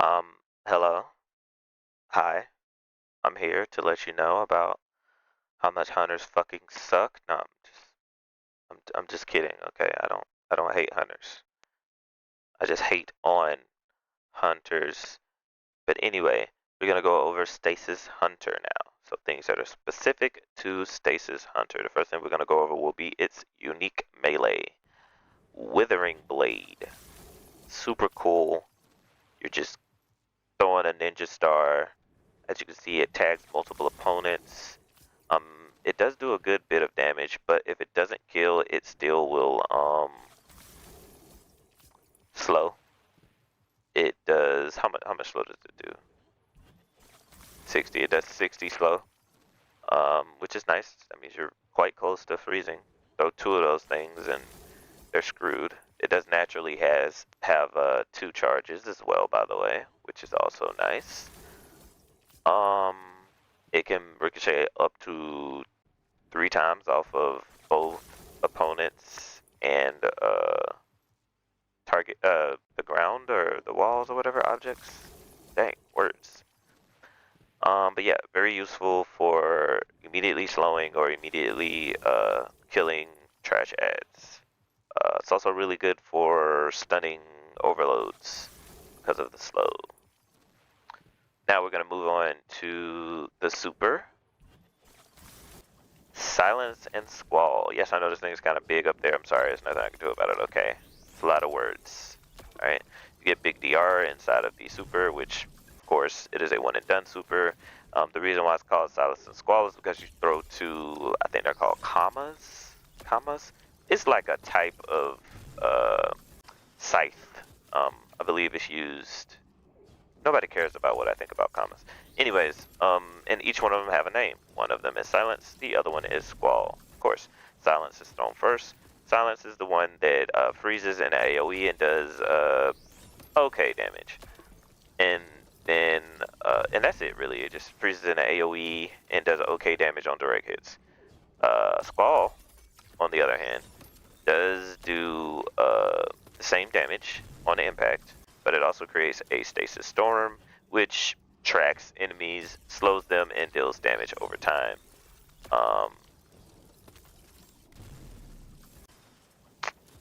Um, Hello. Hi. I'm here to let you know about how much hunters fucking suck. No, I'm just kidding, okay? I don't hate hunters. I just hate on hunters. But anyway, we're gonna go over Stasis Hunter now. So things that are specific to Stasis Hunter. The first thing we're gonna go over will be its unique melee. Withering Blade. Super cool. You're just throwing a ninja star. As you can see, it tags multiple opponents. It does do a good bit of damage, but if it doesn't kill, it still will, slow. It does, how much slow does it do? 60, it does 60 slow, which is nice. That means you're quite close to freezing. Throw two of those things and they're screwed. It does naturally have two charges as well, by the way, which is also nice. Um, it can ricochet up to 3 times off of both opponents and target the ground or the walls or whatever objects. Dang, words. But yeah, very useful for immediately slowing or immediately killing trash ads. It's also really good for stunning overloads because of the slow. Now we're gonna move on to the super. Silence and Squall. Yes, I know this thing's kind of big up there. I'm sorry, there's nothing I can do about it, okay? It's a lot of words. Alright, you get big DR inside of the super, which, of course, it is a one and done super. The reason why it's called Silence and Squall is because you throw two, I think they're called commas? Commas? It's like a type of scythe. I believe it's used. Nobody cares about what I think about commas. Anyways, and each one of them have a name. One of them is Silence, the other one is Squall. Of course, Silence is thrown first. Silence is the one that freezes in AoE and does okay damage. And then, and that's it really. It just freezes in AoE and does okay damage on direct hits. Squall, on the other hand, does do the same damage on impact, but it also creates a stasis storm, which tracks enemies, slows them, and deals damage over time.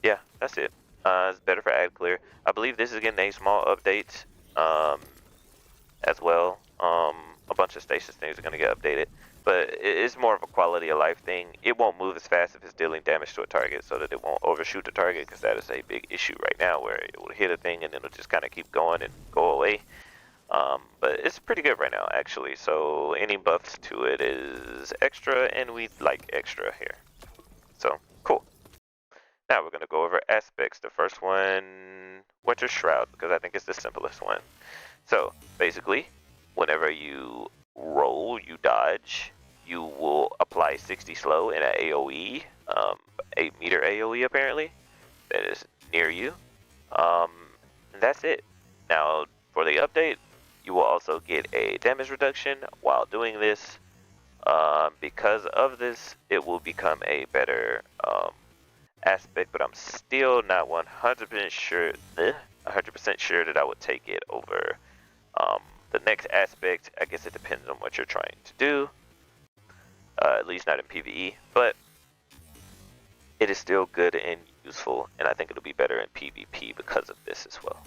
Yeah, that's it. It's better for ad clear. I believe this is getting a small update as well. A bunch of stasis things are going to get updated, but it's more of a quality of life thing. It won't move as fast if it's dealing damage to a target, so that it won't overshoot the target, because that is a big issue right now, where it will hit a thing and it'll just kind of keep going and go away. But it's pretty good right now, actually, so any buffs to it is extra, and we like extra here. So, cool. Now we're going to go over aspects. The first one, Winter Shroud, because I think it's the simplest one. So, basically, whenever you roll, you dodge, you will apply 60 slow in an AoE, 8 meter AoE apparently, that is near you. And that's it. Now, for the update, you will also get a damage reduction while doing this. Because of this, it will become a better aspect, but I'm still not 100% sure. 100% sure that I would take it over the next aspect. I guess it depends on what you're trying to do. At least not in PvE, but it is still good and useful, and I think it'll be better in PvP because of this as well.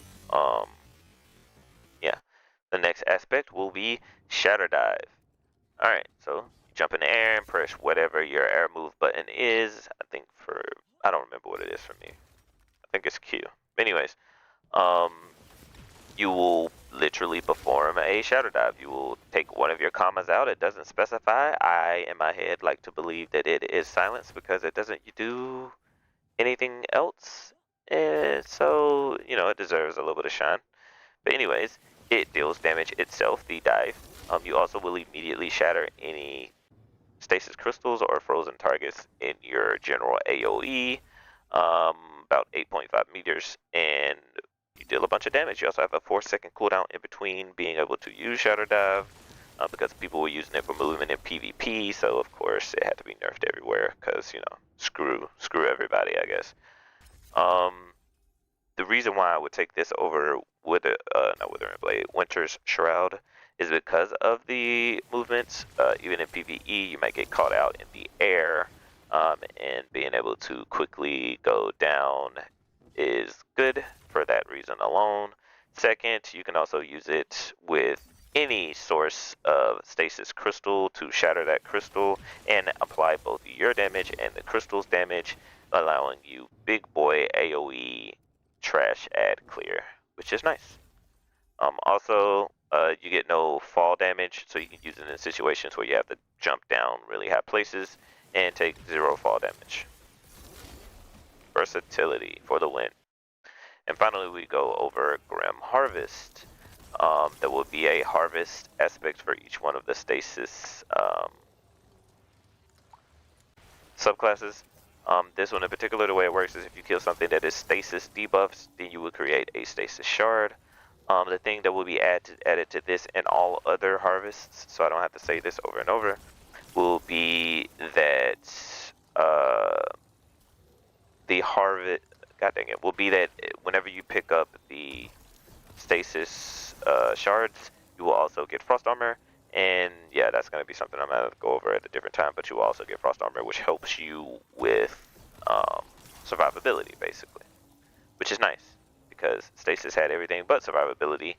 Yeah. The next aspect will be Shatter Dive. Alright, so you jump in the air and press whatever your air move button is. I don't remember what it is for me. I think it's Q. Anyways, you will literally perform a shadow dive. You will take one of your commas out. It doesn't specify. I, in my head, like to believe that it is silence because it doesn't do anything else. And so, it deserves a little bit of shine. But anyways, it deals damage itself, the dive. You also will immediately shatter any stasis crystals or frozen targets in your general AoE, about 8.5 meters, and you deal a bunch of damage. You also have a 4-second cooldown in between being able to use Shadow Dive, because people were using it for movement in PvP, so of course it had to be nerfed everywhere, because, screw everybody, I guess. the reason why I would take this over Wither, not Withering Blade, Winter's Shroud, is because of the movements. Even in PvE, you might get caught out in the air, and being able to quickly go down is good for that reason alone. Second, you can also use it with any source of stasis crystal to shatter that crystal and apply both your damage and the crystal's damage, allowing you big boy AoE trash ad clear, which is nice. Also, you get no fall damage, so you can use it in situations where you have to jump down really high places and take 0 fall damage. Versatility for the win. And finally, we go over Grim Harvest. There will be a harvest aspect for each one of the stasis subclasses. This one in particular, the way it works is if you kill something that is stasis debuffs, then you will create a stasis shard. The thing that will be added to this and all other harvests, so I don't have to say this over and over, will be that the harvest, god dang it, will be that whenever you pick up the stasis shards, you will also get frost armor. And yeah, that's going to be something I'm going to go over at a different time, but you will also get frost armor, which helps you with survivability, basically, which is nice, because stasis had everything but survivability,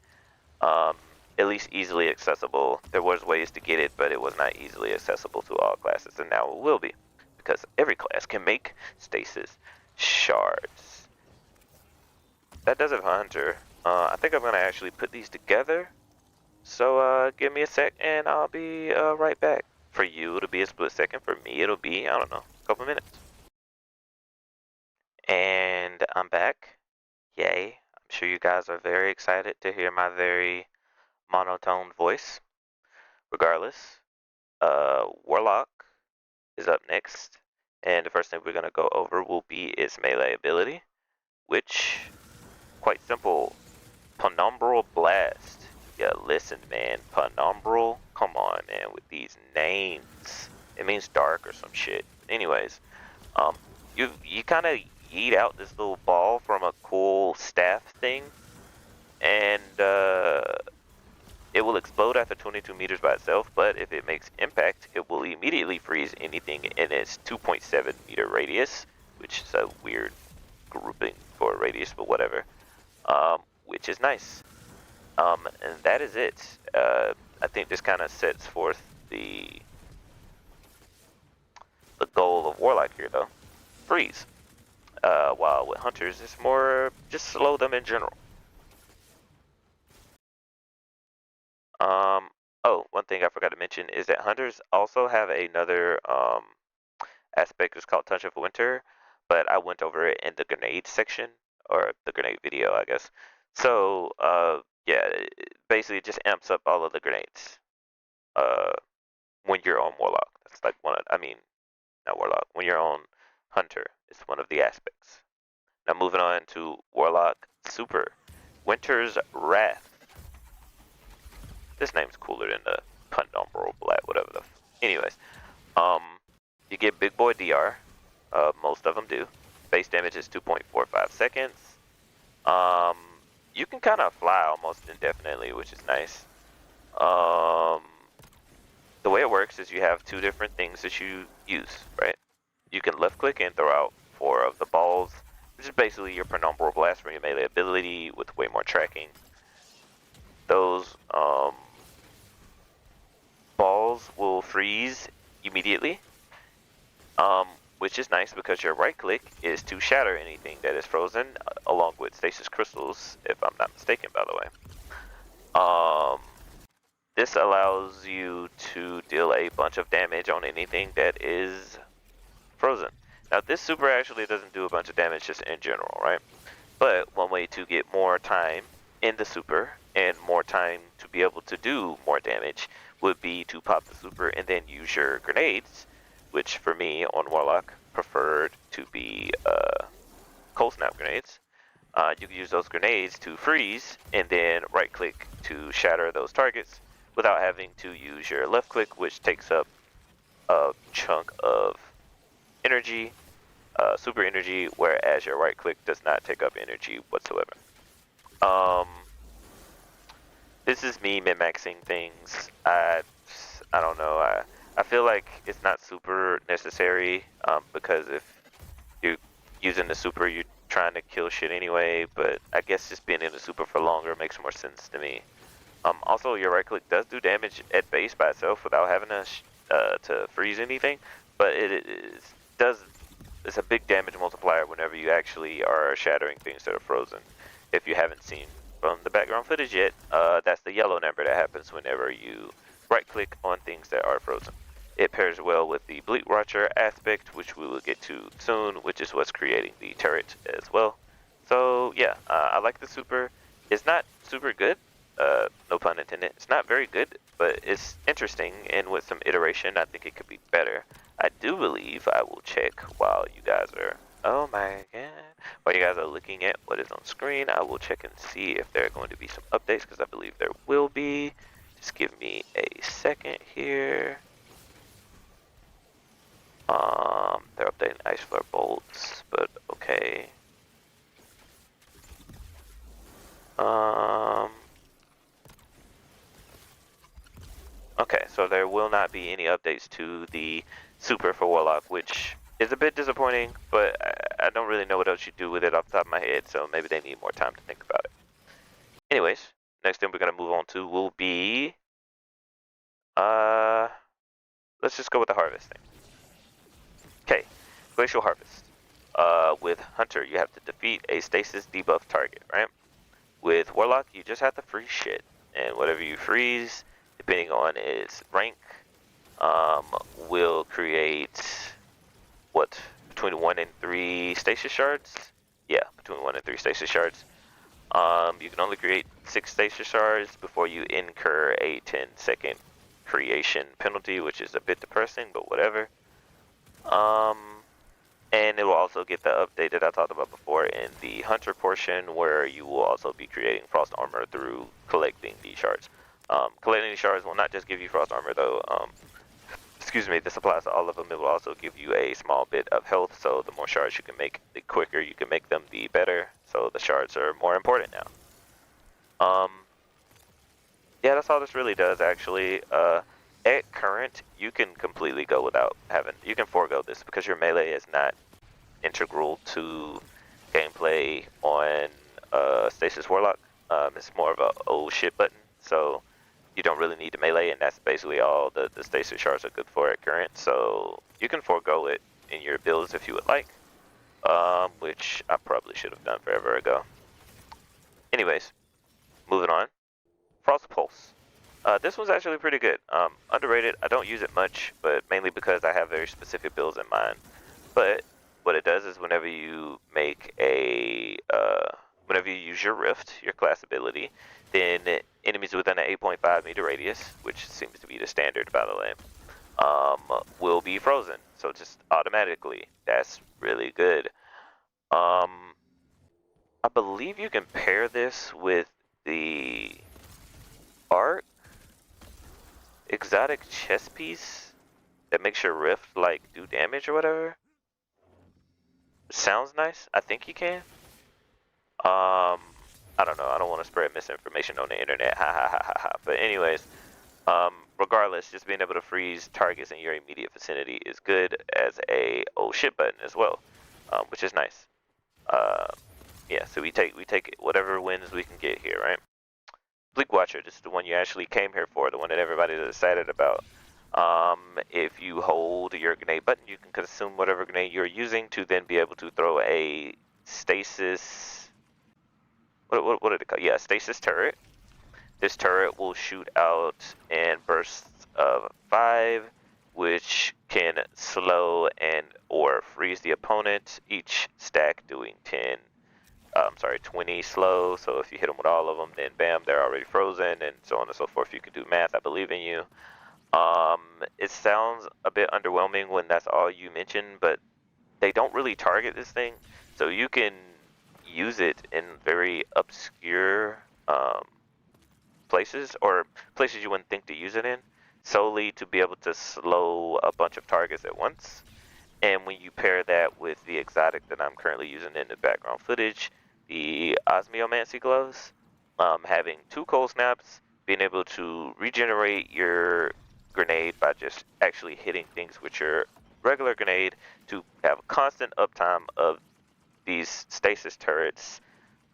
at least easily accessible. There was ways to get it, but it was not easily accessible to all classes, and now it will be, because every class can make stasis shards. That does it for Hunter. I think I'm going to actually put these together. So give me a sec and I'll be right back. For you, it'll be a split second. For me, it'll be, I don't know, a couple minutes. And I'm back. Yay. I'm sure you guys are very excited to hear my very monotone voice. Regardless, Warlock is up next. And the first thing we're going to go over will be its melee ability, which, quite simple, Penumbral Blast. Yeah, listen, man. Penumbral? Come on, man, with these names. It means dark or some shit. Anyways, you kind of yeet out this little ball from a cool staff thing, and it will explode after 22 meters by itself, but if it makes impact, it will immediately freeze anything in its 2.7 meter radius, which is a weird grouping for a radius, but whatever, which is nice. And that is it. I think this kind of sets forth the goal of Warlock here, though. Freeze. While with Hunters, it's more just slow them in general. Oh, one thing I forgot to mention is that Hunters also have another aspect. It's called Touch of Winter, but I went over it in the grenade section, or the grenade video, I guess. So, yeah, basically it just amps up all of the grenades when you're on Warlock. That's like one of, I mean, not Warlock, when you're on Hunter, it's one of the aspects. Now moving on to Warlock Super, Winter's Wrath. This name's cooler than the Penumbral Black, whatever the. Anyways, you get big boy DR. Most of them do. Base damage is 2.45 seconds. You can kind of fly almost indefinitely, which is nice. The way it works is you have two different things that you use, right? You can left click and throw out 4 of the balls, which is basically your Penumbral Blast from your melee ability with way more tracking. Those balls will freeze immediately, which is nice because your right click is to shatter anything that is frozen, along with stasis crystals, if I'm not mistaken, by the way. This allows you to deal a bunch of damage on anything that is frozen. Now this super actually doesn't do a bunch of damage just in general, right? But one way to get more time in the super and more time to be able to do more damage would be to pop the super and then use your grenades, which for me on Warlock preferred to be cold snap grenades. You can use those grenades to freeze and then right click to shatter those targets without having to use your left click, which takes up a chunk of energy super energy, whereas your right click does not take up energy whatsoever. Um, this is me min-maxing things. I don't know. I feel like it's not super necessary because if you're using the super, you're trying to kill shit anyway. But I guess just being in the super for longer makes more sense to me. Also, your right click does do damage at base by itself without having to freeze anything, but does it's a big damage multiplier whenever you actually are shattering things that are frozen. If you haven't seen from the background footage yet, that's the yellow number that happens whenever you right click on things that are frozen. It pairs well with the Bleak Watcher aspect, which we will get to soon, which is what's creating the turret as well. So yeah, I like the super. It's not super good, no pun intended. It's not very good, but it's interesting, and with some iteration, I think it could be better. I do believe I will check while you guys are, oh my god, while you guys are looking at what is on screen, I will check and see if there are going to be some updates, because I believe there will be. Just give me a second here. They're updating Ice Flare bolts, but okay. Okay, so there will not be any updates to the Super for Warlock, which is a bit disappointing, but I don't really know what else you do with it off the top of my head, so maybe they need more time to think about it. Anyways, next thing we're gonna move on to will be, let's just go with the harvesting. Okay, Glacial Harvest. With Hunter, you have to defeat a stasis debuff target, right? With Warlock, you just have to freeze shit, and whatever you freeze, depending on its rank, will create, what, between 1 and 3 stasis shards? Yeah, between 1 and 3 stasis shards. You can only create 6 stasis shards before you incur a 10-second creation penalty, which is a bit depressing, but whatever. And it will also get the update that I talked about before in the Hunter portion, where you will also be creating Frost Armor through collecting these shards. Collecting these shards will not just give you Frost Armor though. Excuse me, this applies to all of them. It will also give you a small bit of health, so the more shards you can make, the quicker you can make them, the better. So the shards are more important now. Yeah, that's all this really does actually. At current, you can completely go without having, you can forego this because your melee is not integral to gameplay on Stasis Warlock. It's more of a oh shit button, so you don't really need to melee, and that's basically all the stasis shards are good for at current, so you can forego it in your builds if you would like, which I probably should have done forever ago. Anyways, moving on. Frost Pulse. This one's actually pretty good. Underrated. I don't use it much, but mainly because I have very specific builds in mind. But what it does is whenever you make a, whenever you use your Rift, your class ability, then enemies within an 8.5 meter radius, which seems to be the standard by the way, will be frozen. So just automatically. That's really good. I believe you can pair this with the Arc exotic chest piece that makes your Rift like do damage or whatever. Sounds nice. I think you can. I don't know. I don't want to spread misinformation on the internet. Ha ha ha ha ha. But anyways, regardless, just being able to freeze targets in your immediate vicinity is good as a oh shit button as well, which is nice. Yeah. So we take whatever wins we can get here, right? Bleak Watcher. This is the one you actually came here for. The one that everybody's excited about. If you hold your grenade button, you can consume whatever grenade you're using to then be able to throw a stasis. What did it call? Yeah, stasis turret. This turret will shoot out in bursts of 5, which can slow and or freeze the opponent. Each stack doing 20 slow. So if you hit them with all of them, then bam, they're already frozen, and so on and so forth. You can do math. I believe in you. It sounds a bit underwhelming when that's all you mention, but they don't really target this thing, so you can use it in very obscure places, or places you wouldn't think to use it in, solely to be able to slow a bunch of targets at once. And when you pair that with the exotic that I'm currently using in the background footage, the Osmiomancy gloves, having 2 cold snaps, being able to regenerate your grenade by just actually hitting things with your regular grenade, to have a constant uptime of these stasis turrets,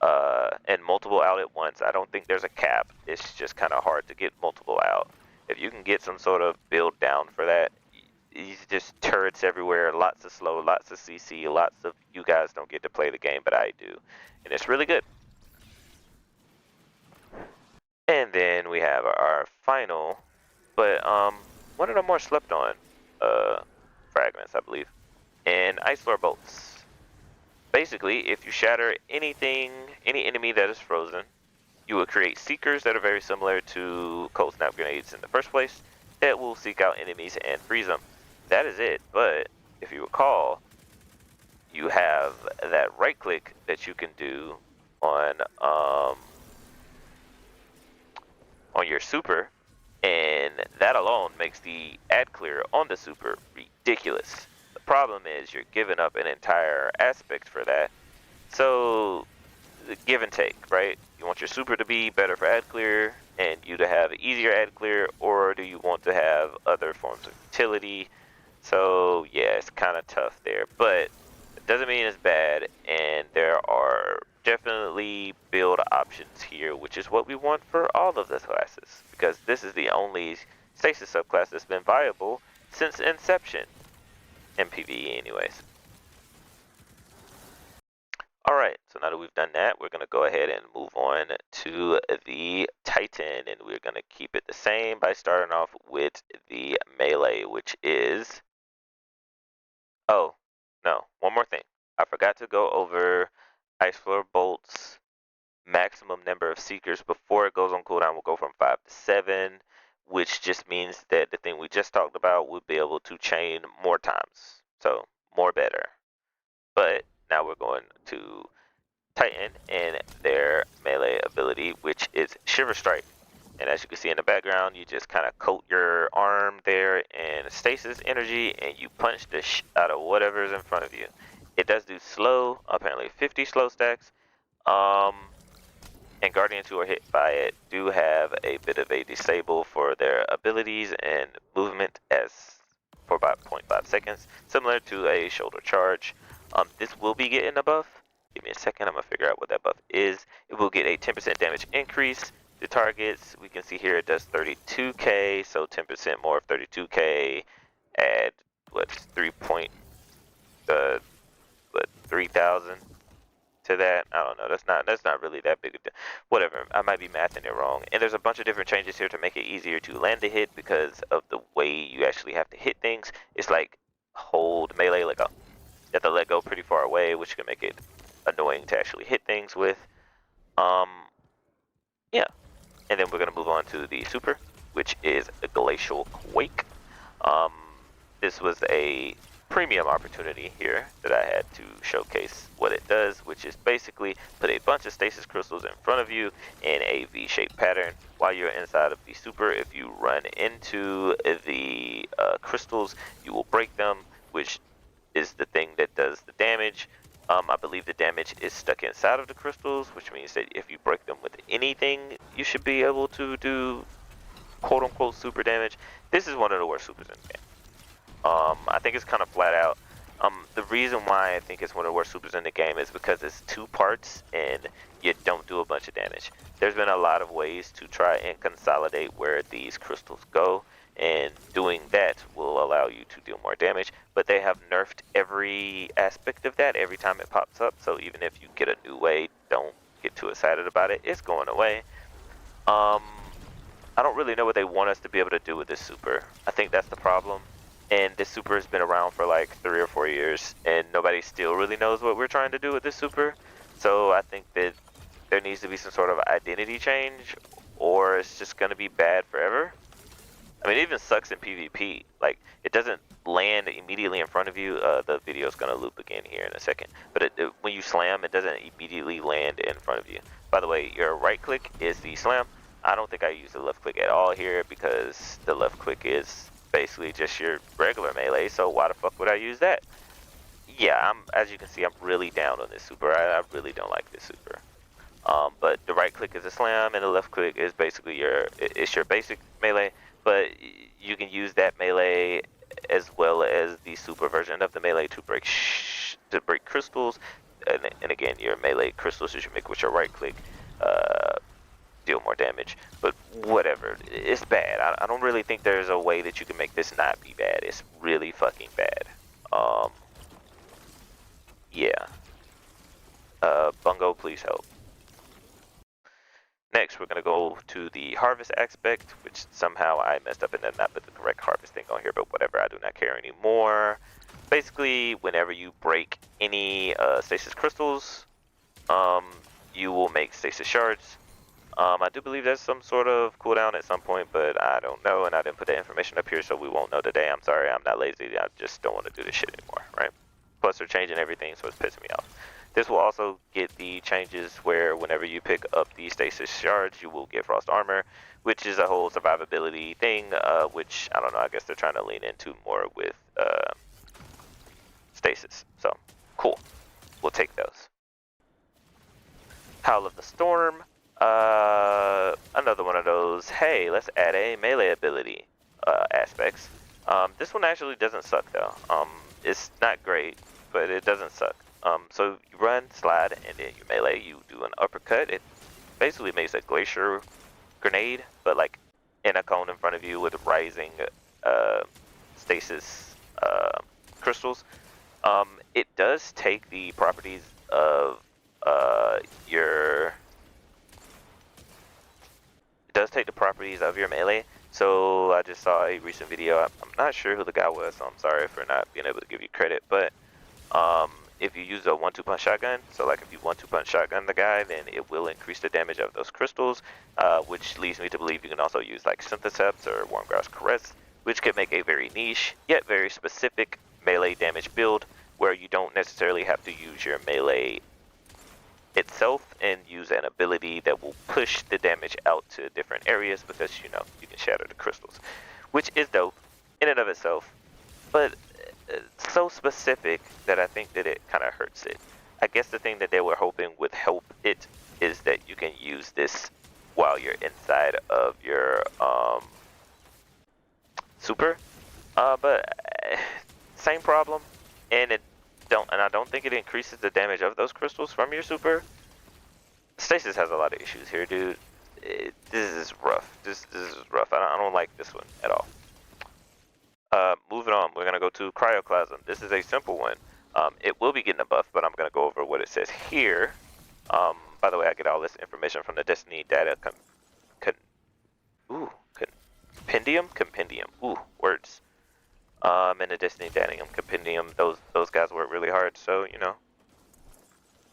and multiple out at once. I don't think there's a cap. It's just kind of hard to get multiple out. If you can get some sort of build down for that, these just turrets everywhere, lots of slow, lots of CC, lots of you guys don't get to play the game, but I do. And it's really good. And then we have our final, but one of the more slept on fragments, I believe. And Ice Lord Bolts. Basically, if you shatter any enemy that is frozen, you will create seekers that are very similar to cold snap grenades in the first place, that will seek out enemies and freeze them. That is it, but if you recall, you have that right click that you can do on your super, and that alone makes the ad clear on the super ridiculous. The problem is you're giving up an entire aspect for that. So give and take, right? You want your super to be better for ad clear and you to have easier ad clear, or do you want to have other forms of utility? So yeah, it's kind of tough there, but it doesn't mean it's bad, and there are definitely build options here, which is what we want for all of the classes, because this is the only stasis subclass that's been viable since inception in PvE anyways. Alright, so now that we've done that, we're going to go ahead and move on to the Titan, and we're going to keep it the same by starting off with the melee, which is... Oh, no, one more thing. I forgot to go over Ice Floor Bolt's maximum number of Seekers before it goes on cooldown will go from 5 to 7, which just means that the thing we just talked about will be able to chain more times. So, more better. But now we're going to Titan and their melee ability, which is Shiver Strike. And as you can see in the background, you just kind of coat your arm there in stasis energy, and you punch the out of whatever is in front of you. It does do slow, apparently 50 slow stacks. And Guardians who are hit by it do have a bit of a disable for their abilities and movement as for about 0.5 seconds, similar to a shoulder charge. This will be getting a buff. Give me a second, I'm gonna figure out what that buff is. It will get a 10% damage increase to targets. We can see here it does 32k, so 10% more of 32k. Add what 3,000 to that. I don't know. That's not really that big. Whatever. I might be mathing it wrong. And there's a bunch of different changes here to make it easier to land a hit because of the way you actually have to hit things. It's like hold melee, like you have to let go pretty far away, which can make it annoying to actually hit things with. Yeah. And then we're gonna move on to the super, which is a Glacial Quake. This was a premium opportunity here that I had to showcase what it does, which is basically put a bunch of stasis crystals in front of you in a V-shaped pattern. While you're inside of the super, if you run into the crystals, you will break them, which is the thing that does the damage. I believe the damage is stuck inside of the crystals, which means that if you break them with anything, you should be able to do quote-unquote super damage. This is one of the worst supers in the game. I think it's kind of flat out. The reason why I think it's one of the worst supers in the game is because it's 2 parts and you don't do a bunch of damage. There's been a lot of ways to try and consolidate where these crystals go, and doing that will allow you to deal more damage, but they have nerfed every aspect of that every time it pops up, so even if you get a new way, don't get too excited about it. It's going away. I don't really know what they want us to be able to do with this super. I think that's the problem. And this super has been around for like 3 or 4 years, and nobody still really knows what we're trying to do with this super. So I think that there needs to be some sort of identity change, or it's just going to be bad forever. I mean, it even sucks in PvP. Like, it doesn't land immediately in front of you. The video's going to loop again here in a second. But when you slam, it doesn't immediately land in front of you. By the way, your right click is the slam. I don't think I use the left click at all here because the left click is basically just your regular melee, so why the fuck would I use that? yeah, as you can see, I'm really down on this super. I really don't like this super. But the right click is a slam, and the left click is basically it's your basic melee. But you can use that melee as well as the super version of the melee to break crystals, and again, your melee crystals that you make with your right click deal more damage. But whatever, it's bad. I don't really think there's a way that you can make this not be bad. It's really fucking bad. Yeah. Bungo, please help. Next, we're going to go to the harvest aspect, which somehow I messed up and did not put the correct harvest thing on here, but whatever, I do not care anymore. Basically, whenever you break any stasis crystals, you will make stasis shards. I do believe there's some sort of cooldown at some point, but I don't know, and I didn't put that information up here, so we won't know today. I'm sorry, I'm not lazy, I just don't want to do this shit anymore, right? Plus, they're changing everything, so it's pissing me off. This will also get the changes where whenever you pick up the stasis shards, you will get frost armor, which is a whole survivability thing, which, I don't know, I guess they're trying to lean into more with stasis. So, cool. We'll take those. Howl of the Storm. Another one of those, hey, let's add a melee ability aspects. This one actually doesn't suck, though. It's not great, but it doesn't suck. So you run, slide, and then you melee, you do an uppercut. It basically makes a glacier grenade, but like in a cone in front of you with rising stasis crystals. It does take the properties of your melee. So I just saw a recent video. I'm not sure who the guy was, so I'm sorry for not being able to give you credit, but if you use a 1-2 punch shotgun, so like if you 1-2 punch shotgun the guy, then it will increase the damage of those crystals, which leads me to believe you can also use like Syntheseps or Wormgrouse Caress, which could make a very niche, yet very specific melee damage build, where you don't necessarily have to use your melee itself and use an ability that will push the damage out to different areas, because you know you can shatter the crystals, which is dope in and of itself, but so specific that I think that it kind of hurts it. I guess the thing that they were hoping would help it is that you can use this while you're inside of your super, but same problem, and I don't think it increases the damage of those crystals from your super. Stasis has a lot of issues here, dude. This is rough. This is rough. I don't like this one at all. Moving on, we're gonna go to Cryoclasm. This is a simple one. It will be getting a buff, but I'm gonna go over what it says here. By the way, I get all this information from the Destiny data compendium. Ooh, words. And the Destiny data compendium. Those guys work really hard, so you know,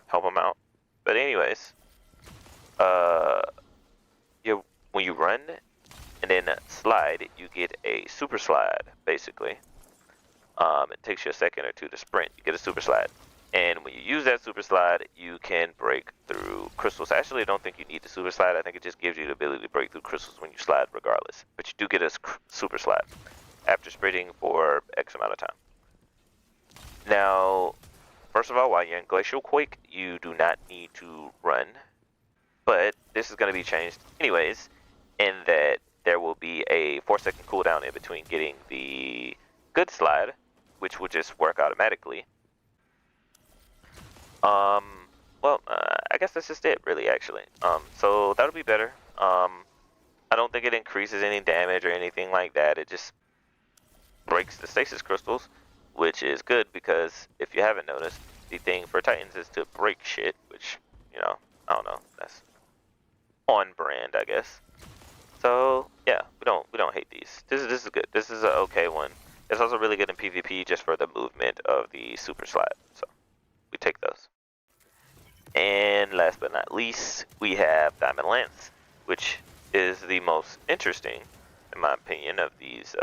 help them out. But anyways, when you run and then slide, you get a super slide, basically. It takes you a second or two to sprint. You get a super slide. And when you use that super slide, you can break through crystals. Actually, I don't think you need the super slide. I think it just gives you the ability to break through crystals when you slide regardless. But you do get a super slide after sprinting for X amount of time. Now, first of all, while you're in Glacial Quake, you do not need to run. But this is going to be changed anyways, in that there will be a 4-second cooldown in between getting the good slide, which will just work automatically. Well, I guess that's just it, really, actually. So that'll be better. I don't think it increases any damage or anything like that. It just breaks the stasis crystals, which is good, because if you haven't noticed, the thing for Titans is to break shit, which, you know, I don't know, that's on brand, I guess. So yeah, we don't hate these. This is good. This is an okay one. It's also really good in PvP just for the movement of the super slide. So we take those. And last but not least, we have Diamond Lance, which is the most interesting, in my opinion, of these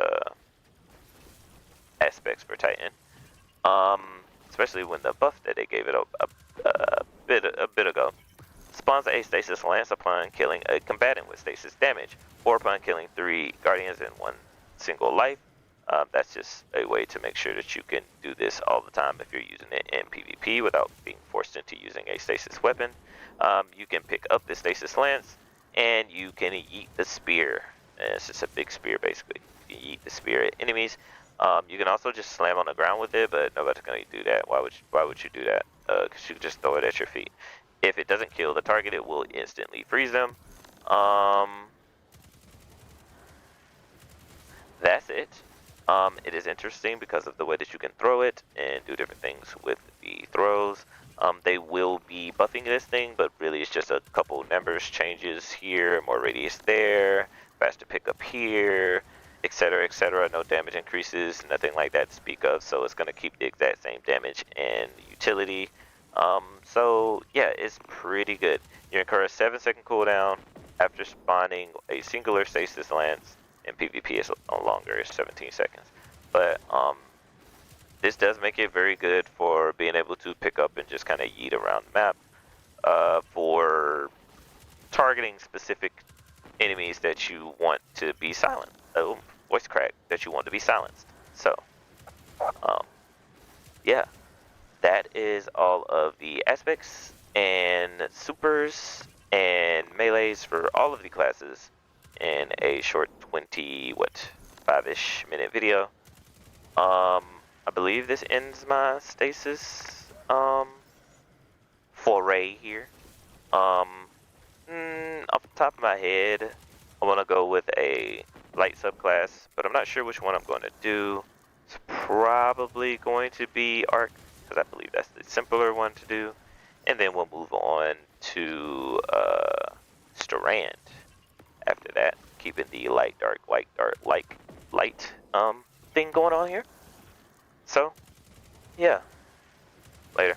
aspects for Titan. Especially when the buff that they gave it a bit ago. Spawns a stasis lance upon killing a combatant with stasis damage, or upon killing 3 guardians in one single life. That's just a way to make sure that you can do this all the time if you're using it in PvP without being forced into using a stasis weapon. You can pick up the stasis lance and you can yeet the spear. And it's just a big spear basically. You can yeet the spear at enemies. You can also just slam on the ground with it, but nobody's gonna do that. Why would you do that? Because you can just throw it at your feet. If it doesn't kill the target, it will instantly freeze them. That's it. It is interesting because of the way that you can throw it and do different things with the throws. They will be buffing this thing, but really it's just a couple numbers changes here, more radius there, faster pickup here, etc., etc. No damage increases, nothing like that to speak of, so it's going to keep the exact same damage and utility. So yeah, it's pretty good. You incur a 7-second cooldown after spawning a singular stasis lance. In PvP is longer, it's 17 seconds. But this does make it very good for being able to pick up and just kind of yeet around the map for targeting specific enemies that you want to be silent. Oh, voice crack, that you want to be silenced. So, yeah, that is all of the aspects and supers and melees for all of the classes in a short 5-ish minute video. I believe this ends my stasis foray here. Off the top of my head, I want to go with a light subclass, but I'm not sure which one I'm going to do. It's probably going to be Arc, because I believe that's the simpler one to do. And then we'll move on to Strand after that, keeping the light dark thing going on here. So yeah, later.